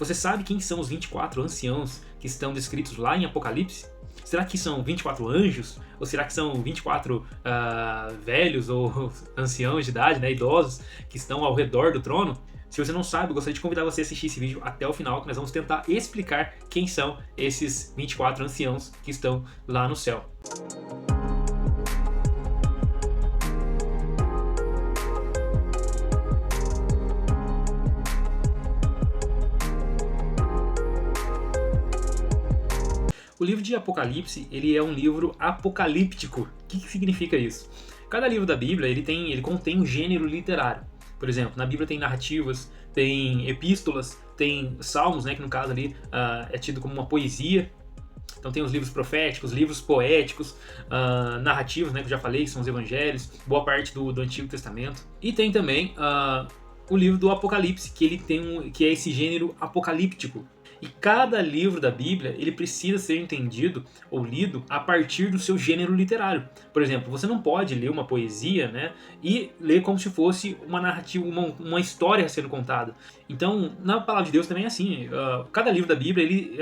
Você sabe quem são os 24 anciãos que estão descritos lá em Apocalipse? Será que são 24 anjos? Ou será que são 24 velhos ou anciãos de idade, né, idosos, que estão ao redor do trono? Se você não sabe, eu gostaria de convidar você a assistir esse vídeo até o final, que nós vamos tentar explicar quem são esses 24 anciãos que estão lá no céu. O livro de Apocalipse, ele é um livro apocalíptico. O que significa isso? Cada livro da Bíblia, ele contém um gênero literário. Por exemplo, na Bíblia tem narrativas, tem epístolas, tem salmos, né, que no caso ali é tido como uma poesia. Então tem os livros proféticos, livros poéticos, narrativos, né, que eu já falei, que são os evangelhos, boa parte do Antigo Testamento. E tem também o livro do Apocalipse, que ele tem que é esse gênero apocalíptico. E cada livro da Bíblia, ele precisa ser entendido ou lido a partir do seu gênero literário. Por exemplo, você não pode ler uma poesia, né, e ler como se fosse uma narrativa, uma história sendo contada. Então, na palavra de Deus também é assim. Cada livro da Bíblia ele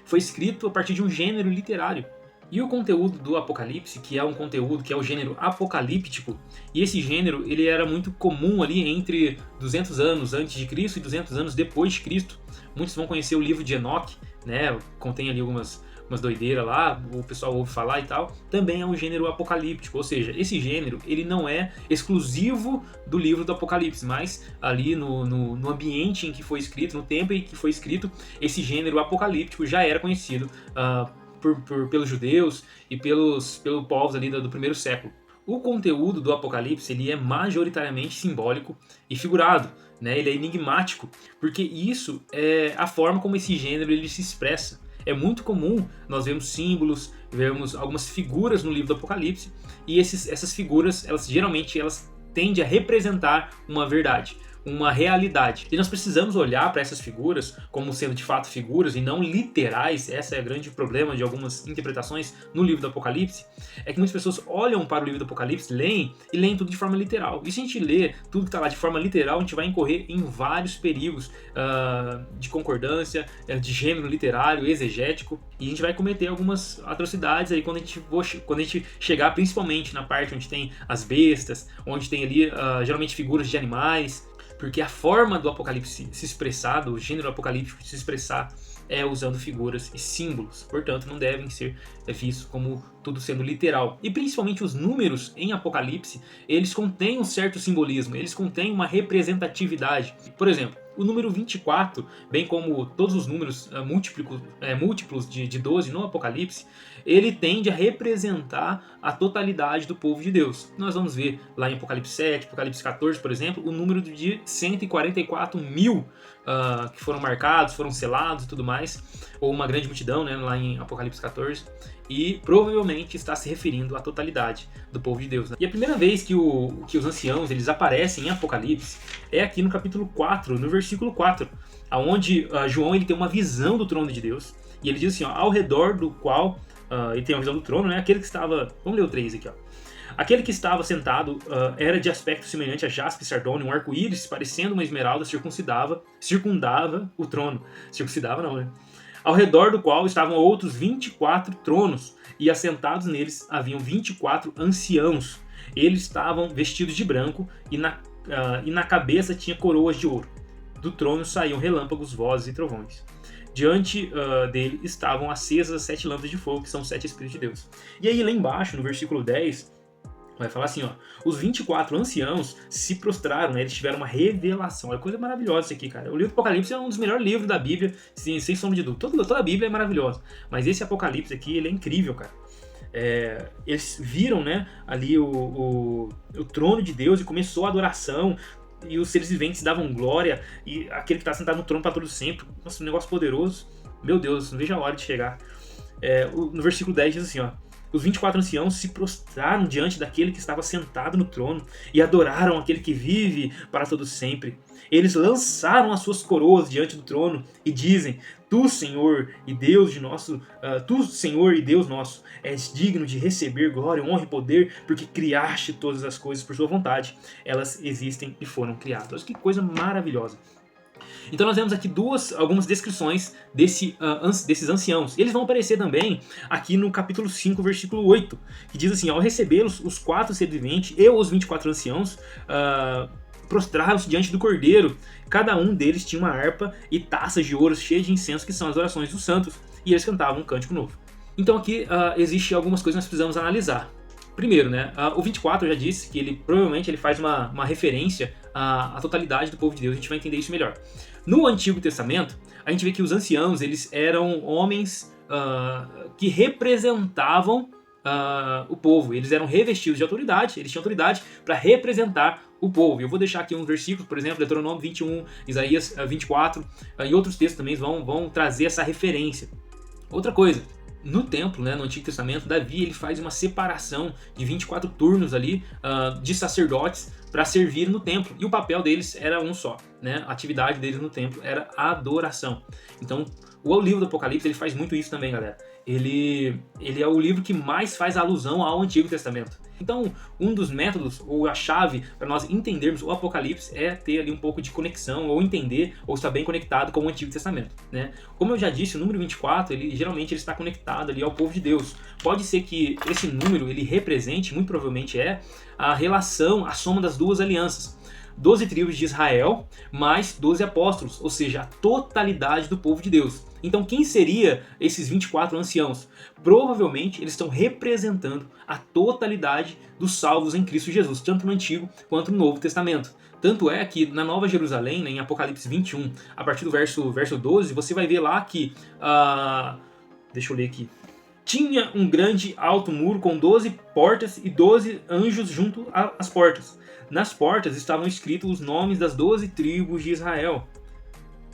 foi escrito a partir de um gênero literário. E o conteúdo do Apocalipse, que é um conteúdo que é o gênero apocalíptico, e esse gênero ele era muito comum ali entre 200 anos antes de Cristo e 200 anos depois de Cristo. Muitos vão conhecer o livro de Enoque, né? Contém ali algumas doideiras lá, o pessoal ouve falar e tal. Também é um gênero apocalíptico, ou seja, esse gênero ele não é exclusivo do livro do Apocalipse, mas ali no ambiente em que foi escrito, no tempo em que foi escrito, esse gênero apocalíptico já era conhecido pelos judeus e pelos povos ali do primeiro século. O conteúdo do Apocalipse ele é majoritariamente simbólico e figurado, né? Ele é enigmático, porque isso é a forma como esse gênero ele se expressa. É muito comum nós vermos símbolos, vermos algumas figuras no livro do Apocalipse, e essas figuras, geralmente tendem a representar uma verdade, uma realidade. E nós precisamos olhar para essas figuras como sendo de fato figuras e não literais. Esse é o grande problema de algumas interpretações no livro do Apocalipse, é que muitas pessoas olham para o livro do Apocalipse, leem tudo de forma literal. E se a gente lê tudo que está lá de forma literal, a gente vai incorrer em vários perigos de concordância, de gênero literário, exegético, e a gente vai cometer algumas atrocidades aí quando a gente chegar principalmente na parte onde tem as bestas, onde tem ali geralmente figuras de animais. Porque a forma do Apocalipse se expressar, do gênero apocalíptico se expressar, é usando figuras e símbolos. Portanto, não devem ser vistos como tudo sendo literal. E principalmente os números em Apocalipse, eles contêm um certo simbolismo, eles contêm uma representatividade. Por exemplo, o número 24, bem como todos os números múltiplos de 12 no Apocalipse, ele tende a representar a totalidade do povo de Deus. Nós vamos ver lá em Apocalipse 7, Apocalipse 14, por exemplo, o número de 144 mil que foram marcados, foram selados e tudo mais, ou uma grande multidão, né, lá em Apocalipse 14, e provavelmente está se referindo à totalidade do povo de Deus, né? E a primeira vez que os anciãos eles aparecem em Apocalipse é aqui no capítulo 4, no versículo 4, onde João ele tem uma visão do trono de Deus, e ele diz assim, ó, ao redor do qual ele tem uma visão do trono, né? Aquele que estava, vamos ler o 3 aqui, ó. Aquele que estava sentado era de aspecto semelhante a jaspe e sardônio, um arco-íris parecendo uma esmeralda circundava o trono. Circuncidava não, né? Ao redor do qual estavam outros 24 tronos, e assentados neles haviam 24 anciãos. Eles estavam vestidos de branco, e na cabeça tinha coroas de ouro. Do trono saíam relâmpagos, vozes e trovões. Diante dele estavam acesas as 7 lâmpadas de fogo, que são os 7 Espíritos de Deus. E aí lá embaixo, no versículo 10, vai falar assim, ó, os 24 anciãos se prostraram, né, eles tiveram uma revelação. Olha, coisa maravilhosa isso aqui, cara. O livro do Apocalipse é um dos melhores livros da Bíblia, sem sombra de dúvida. Toda a Bíblia é maravilhosa, mas esse Apocalipse aqui, ele é incrível, cara. Eles viram, né, ali o trono de Deus e começou a adoração, e os seres viventes davam glória, e aquele que está sentado no trono para todo sempre. Nossa, um negócio poderoso. Meu Deus, não vejo a hora de chegar. No versículo 10 diz assim, ó, os 24 anciãos se prostraram diante daquele que estava sentado no trono e adoraram aquele que vive para todo sempre. Eles lançaram as suas coroas diante do trono e dizem, Tu, Senhor e Deus nosso, és digno de receber glória, honra e poder, porque criaste todas as coisas por sua vontade. Elas existem e foram criadas. Que coisa maravilhosa. Então nós vemos aqui algumas descrições desses anciãos. Eles vão aparecer também aqui no capítulo 5, versículo 8, que diz assim: ao recebê-los, os 4 seres viventes e os 24 anciãos prostraram-se diante do Cordeiro. Cada um deles tinha uma harpa e taças de ouro cheias de incenso, que são as orações dos santos, e eles cantavam um cântico novo. Então aqui existe algumas coisas que nós precisamos analisar. Primeiro, né, o 24 eu já disse que ele provavelmente faz uma referência à totalidade do povo de Deus. A gente vai entender isso melhor. No Antigo Testamento, a gente vê que os anciãos eles eram homens que representavam o povo. Eles eram revestidos de autoridade, eles tinham autoridade para representar o povo. Eu vou deixar aqui uns versículos, por exemplo, Deuteronômio 21, Isaías 24, e outros textos também vão trazer essa referência. Outra coisa, no templo, né, no Antigo Testamento, Davi ele faz uma separação de 24 turnos ali de sacerdotes para servir no templo, e o papel deles era um só, né? A atividade deles no templo era a adoração. Então, o livro do Apocalipse ele faz muito isso também, galera. Ele é o livro que mais faz alusão ao Antigo Testamento. Então, um dos métodos, ou a chave para nós entendermos o Apocalipse é ter ali um pouco de conexão, ou entender, ou estar bem conectado com o Antigo Testamento, né? Como eu já disse, o número 24, geralmente ele está conectado ali ao povo de Deus. Pode ser que esse número, ele represente, muito provavelmente a relação, a soma das duas alianças. 12 tribos de Israel, mais 12 apóstolos, ou seja, a totalidade do povo de Deus. Então quem seria esses 24 anciãos? Provavelmente eles estão representando a totalidade dos salvos em Cristo Jesus, tanto no Antigo quanto no Novo Testamento. Tanto é que na Nova Jerusalém, né, em Apocalipse 21, a partir do verso 12, você vai ver lá que... deixa eu ler aqui. Tinha um grande alto muro com 12 portas e 12 anjos junto às portas. Nas portas estavam escritos os nomes das 12 tribos de Israel.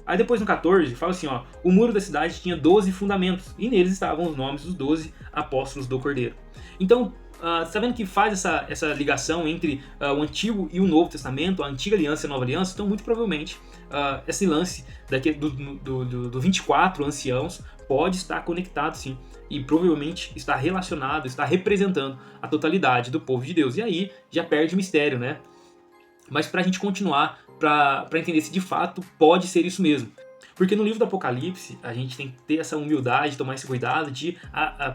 Aí depois no 14 fala assim, ó, o muro da cidade tinha 12 fundamentos e neles estavam os nomes dos 12 apóstolos do Cordeiro. Então, você está vendo que faz essa ligação entre o Antigo e o Novo Testamento, a Antiga Aliança e a Nova Aliança? Então, muito provavelmente, esse lance do 24 anciãos pode estar conectado, sim, e provavelmente está relacionado, está representando a totalidade do povo de Deus. E aí já perde o mistério, né? Mas para a gente continuar, para entender se de fato pode ser isso mesmo. Porque no livro do Apocalipse, a gente tem que ter essa humildade, tomar esse cuidado de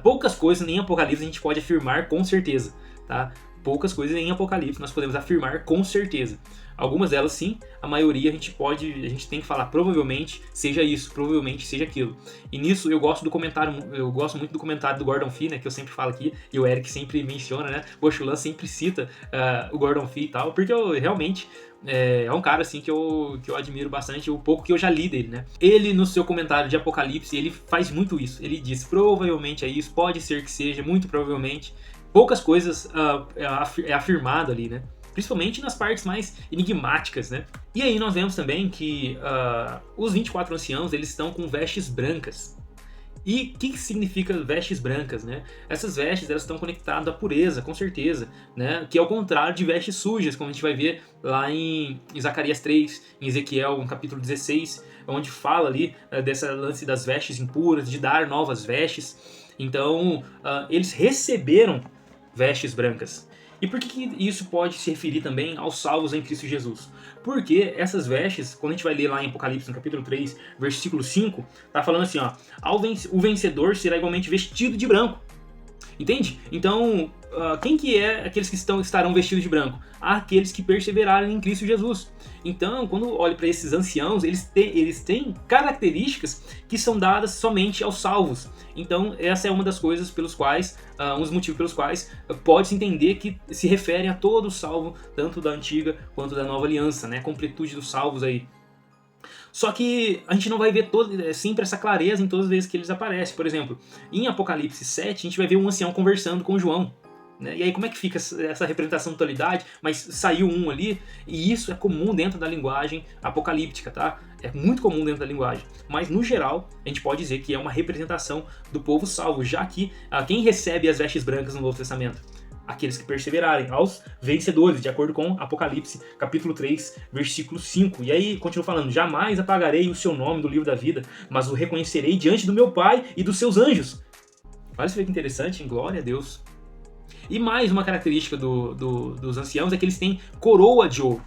poucas coisas em Apocalipse a gente pode afirmar com certeza, tá? Poucas coisas em Apocalipse nós podemos afirmar com certeza. Algumas delas sim, a maioria a gente tem que falar provavelmente seja isso, provavelmente seja aquilo. E nisso eu gosto muito do comentário do Gordon Fee, né, que eu sempre falo aqui, e o Eric sempre menciona, né? Poxa, o Lan sempre cita o Gordon Fee e tal, porque eu realmente é um cara assim que eu admiro bastante, o pouco que eu já li dele, né? Ele, no seu comentário de Apocalipse, ele faz muito isso. Ele diz, provavelmente é isso, pode ser que seja, muito provavelmente. Poucas coisas é afirmado ali, né? Principalmente nas partes mais enigmáticas, né? E aí nós vemos também que os 24 anciãos, eles estão com vestes brancas. E o que significa vestes brancas, né? Essas vestes, elas estão conectadas à pureza, com certeza, né? Que é o contrário de vestes sujas, como a gente vai ver lá em Zacarias 3, em Ezequiel, no capítulo 16, onde fala ali dessa lance das vestes impuras, de dar novas vestes. Então, eles receberam vestes brancas. E por que isso pode se referir também aos salvos em Cristo Jesus? Porque essas vestes, quando a gente vai ler lá em Apocalipse, no capítulo 3, versículo 5, tá falando assim, ó, o vencedor será igualmente vestido de branco. Entende? Então, quem que é aqueles que estarão vestidos de branco? Aqueles que perseverarem em Cristo Jesus. Então, quando olho para esses anciãos, eles têm características que são dadas somente aos salvos. Então, essa é uma das coisas pelos quais, um dos motivos pelos quais pode-se entender que se referem a todo o salvo, tanto da antiga quanto da nova aliança, né? A completude dos salvos aí. Só que a gente não vai ver sempre essa clareza em todas as vezes que eles aparecem. Por exemplo, em Apocalipse 7, a gente vai ver um ancião conversando com João. Né? E aí como é que fica essa representação de totalidade? Mas saiu um ali, e isso é comum dentro da linguagem apocalíptica, tá? É muito comum dentro da linguagem. Mas no geral, a gente pode dizer que é uma representação do povo salvo, já que quem recebe as vestes brancas no Novo Testamento? Aqueles que perseverarem, aos vencedores, de acordo com Apocalipse, capítulo 3, versículo 5. E aí, continua falando, jamais apagarei o seu nome do livro da vida, mas o reconhecerei diante do meu Pai e dos seus anjos. Olha isso que interessante, hein? Glória a Deus. E mais uma característica dos anciãos é que eles têm coroa de ouro.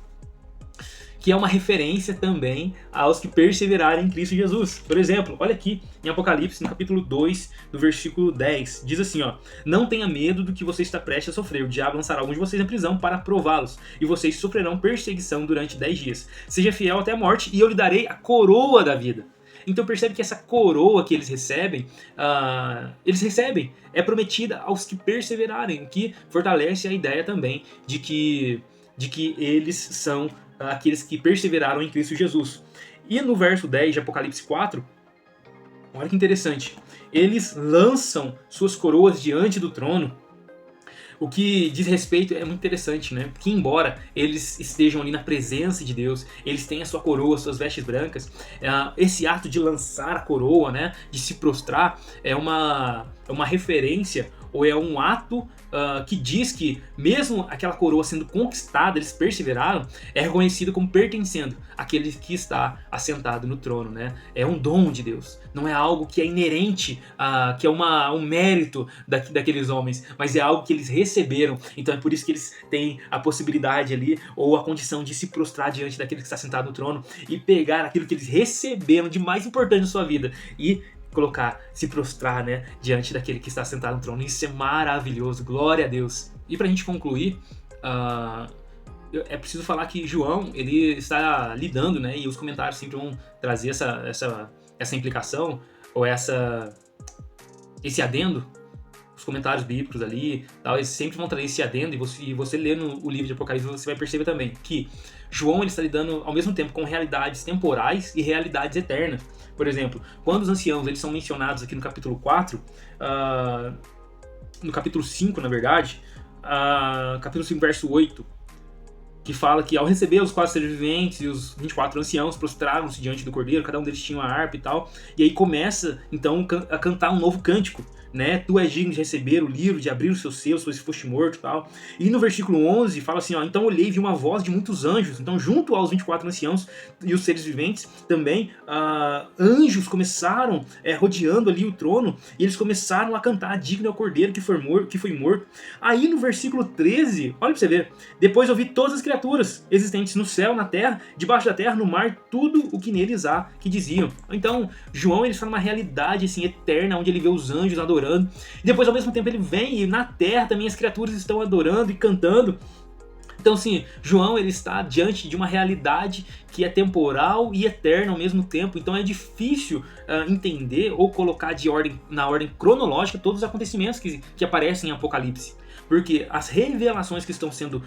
O que é uma referência também aos que perseverarem em Cristo Jesus. Por exemplo, olha aqui em Apocalipse, no capítulo 2, do versículo 10, diz assim, ó: não tenha medo do que você está prestes a sofrer, o diabo lançará alguns de vocês na prisão para prová-los, e vocês sofrerão perseguição durante 10 dias. Seja fiel até a morte, e eu lhe darei a coroa da vida. Então percebe que essa coroa que eles recebem é prometida aos que perseverarem, o que fortalece a ideia também de que eles são aqueles que perseveraram em Cristo Jesus. E no verso 10 de Apocalipse 4, olha que interessante, eles lançam suas coroas diante do trono. O que diz respeito é muito interessante, né? Que embora eles estejam ali na presença de Deus, eles têm a sua coroa, suas vestes brancas, esse ato de lançar a coroa, né? De se prostrar, é uma referência, ou é um ato que diz que mesmo aquela coroa sendo conquistada, eles perseveraram, é reconhecido como pertencendo àquele que está assentado no trono, né? É um dom de Deus, não é algo que é inerente, que é um mérito daqueles homens, mas é algo que eles receberam. Então é por isso que eles têm a possibilidade ali, ou a condição de se prostrar diante daquele que está sentado no trono e pegar aquilo que eles receberam de mais importante na sua vida e colocar, se prostrar, né, diante daquele que está sentado no trono. Isso é maravilhoso, glória a Deus. E pra gente concluir, é preciso falar que João, ele está lidando, né, e os comentários sempre vão trazer essa implicação, ou esse adendo. Os comentários bíblicos ali, tal, eles sempre vão trazer esse adendo, e você lê no livro de Apocalipse, você vai perceber também que João ele está lidando ao mesmo tempo com realidades temporais e realidades eternas. Por exemplo, quando os anciãos eles são mencionados aqui no capítulo 4, no capítulo 5, na verdade, capítulo 5, verso 8, que fala que ao receber os 4 seres viventes e os 24 anciãos prostraram-se diante do Cordeiro, cada um deles tinha uma harpa e tal, e aí começa então a cantar um novo cântico, né? Tu és digno de receber o livro, de abrir os seus selos, se foste morto e tal. E no versículo 11 fala assim, ó: então olhei e vi uma voz de muitos anjos. Então junto aos 24 anciãos e os seres viventes também, anjos começaram rodeando ali o trono, e eles começaram a cantar: digno é o Cordeiro que foi morto. Aí no versículo 13, olha pra você ver: depois eu vi todas as criaturas existentes no céu, na terra, debaixo da terra, no mar, tudo o que neles há, que diziam. Então João ele está numa realidade assim eterna, onde ele vê os anjos adorando. E depois, ao mesmo tempo, ele vem e na terra também as criaturas estão adorando e cantando. Então, assim, João ele está diante de uma realidade que é temporal e eterna ao mesmo tempo. Então é difícil entender ou colocar na ordem cronológica todos os acontecimentos que aparecem em Apocalipse. Porque as revelações que estão sendo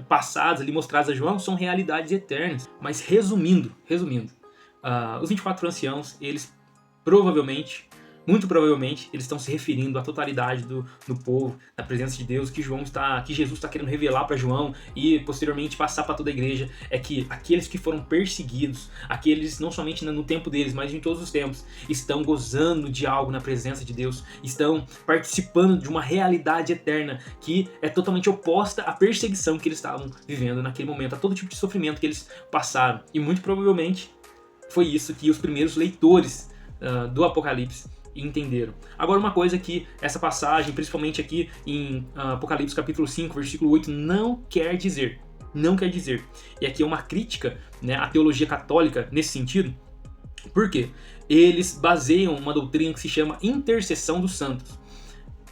passadas ali, mostradas a João, são realidades eternas. Mas resumindo, os 24 anciãos, eles muito provavelmente, eles estão se referindo à totalidade do povo, da presença de Deus, que Jesus está querendo revelar para João e posteriormente passar para toda a igreja, é que aqueles que foram perseguidos, aqueles não somente no tempo deles, mas em todos os tempos, estão gozando de algo na presença de Deus, estão participando de uma realidade eterna que é totalmente oposta à perseguição que eles estavam vivendo naquele momento, a todo tipo de sofrimento que eles passaram. E muito provavelmente foi isso que os primeiros leitores do Apocalipse entenderam. Agora, uma coisa que essa passagem, principalmente aqui em Apocalipse capítulo 5, versículo 8, não quer dizer. E aqui é uma crítica, né, à teologia católica nesse sentido. Por quê? Eles baseiam uma doutrina que se chama intercessão dos santos,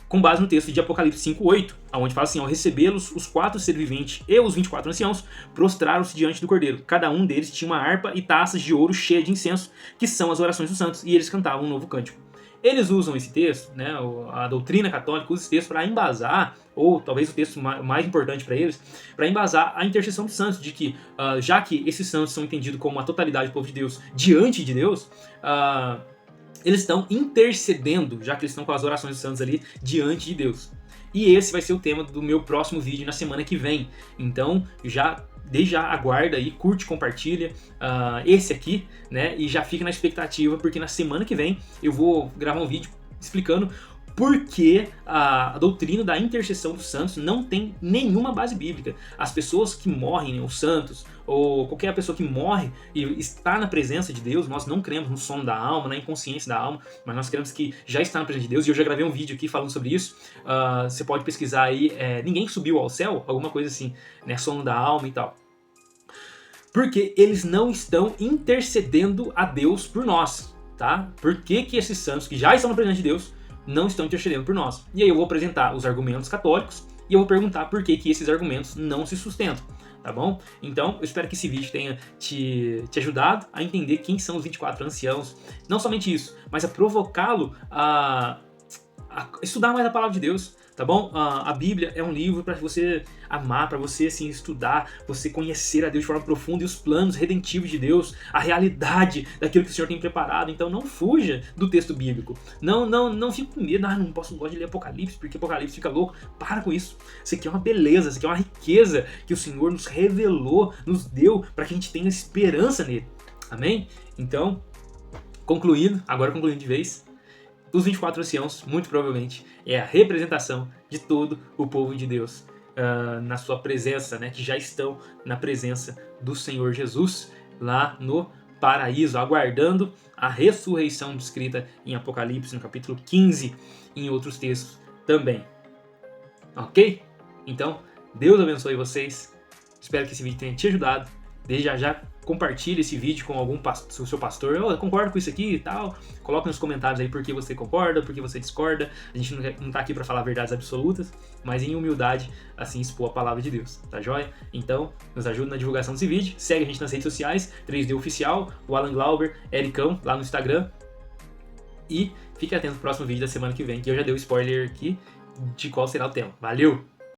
com base no texto de Apocalipse 5:8, onde fala assim: ao recebê-los, os 4 seres viventes e os 24 anciãos prostraram-se diante do Cordeiro. Cada um deles tinha uma harpa e taças de ouro cheias de incenso, que são as orações dos santos, e eles cantavam um novo cântico. Eles usam esse texto, né, a doutrina católica usa esse texto para embasar, ou talvez o texto mais importante para eles, para embasar a intercessão dos santos, de que, já que esses santos são entendidos como a totalidade do povo de Deus diante de Deus, eles estão intercedendo, já que eles estão com as orações dos santos ali diante de Deus. E esse vai ser o tema do meu próximo vídeo na semana que vem. Então, desde já aguarda aí, curte, compartilha esse aqui, né? E já fica na expectativa, porque na semana que vem eu vou gravar um vídeo explicando por que a doutrina da intercessão dos santos não tem nenhuma base bíblica. As pessoas que morrem, os santos, ou qualquer pessoa que morre e está na presença de Deus, nós não cremos no sono da alma, na inconsciência da alma, mas nós cremos que já está na presença de Deus, e eu já gravei um vídeo aqui falando sobre isso. Você pode pesquisar aí, ninguém subiu ao céu, alguma coisa assim, né, sono da alma e tal. Porque eles não estão intercedendo a Deus por nós, tá? Por que que esses santos que já estão na presença de Deus não estão intercedendo por nós? E aí eu vou apresentar os argumentos católicos e eu vou perguntar por que que esses argumentos não se sustentam, tá bom? Então, eu espero que esse vídeo tenha te ajudado a entender quem são os 24 anciãos. Não somente isso, mas a provocá-lo a estudar mais a palavra de Deus, tá bom? A Bíblia é um livro para você amar, para você assim, estudar, você conhecer a Deus de forma profunda e os planos redentivos de Deus, a realidade daquilo que o Senhor tem preparado. Então não fuja do texto bíblico. Não fique com medo, não gosto de ler Apocalipse, porque Apocalipse fica louco. Para com isso. Isso aqui é uma beleza, isso aqui é uma riqueza que o Senhor nos revelou, nos deu, para que a gente tenha esperança nele. Amém? Então, agora concluindo de vez, os 24 anciãos, muito provavelmente, é a representação de todo o povo de Deus na sua presença, né, que já estão na presença do Senhor Jesus lá no paraíso, aguardando a ressurreição descrita em Apocalipse, no capítulo 15, e em outros textos também. Ok? Então, Deus abençoe vocês. Espero que esse vídeo tenha te ajudado. Desde já compartilhe esse vídeo com algum seu pastor. Eu concordo com isso aqui e tal. Coloque nos comentários aí por que você concorda, por que você discorda. A gente não tá aqui para falar verdades absolutas, mas em humildade, assim, expor a palavra de Deus. Tá joia? Então, nos ajuda na divulgação desse vídeo. Segue a gente nas redes sociais, 3D Oficial, o Alan Glauber, Ericão, lá no Instagram. E fique atento pro próximo vídeo da semana que vem, que eu já dei o spoiler aqui de qual será o tema. Valeu!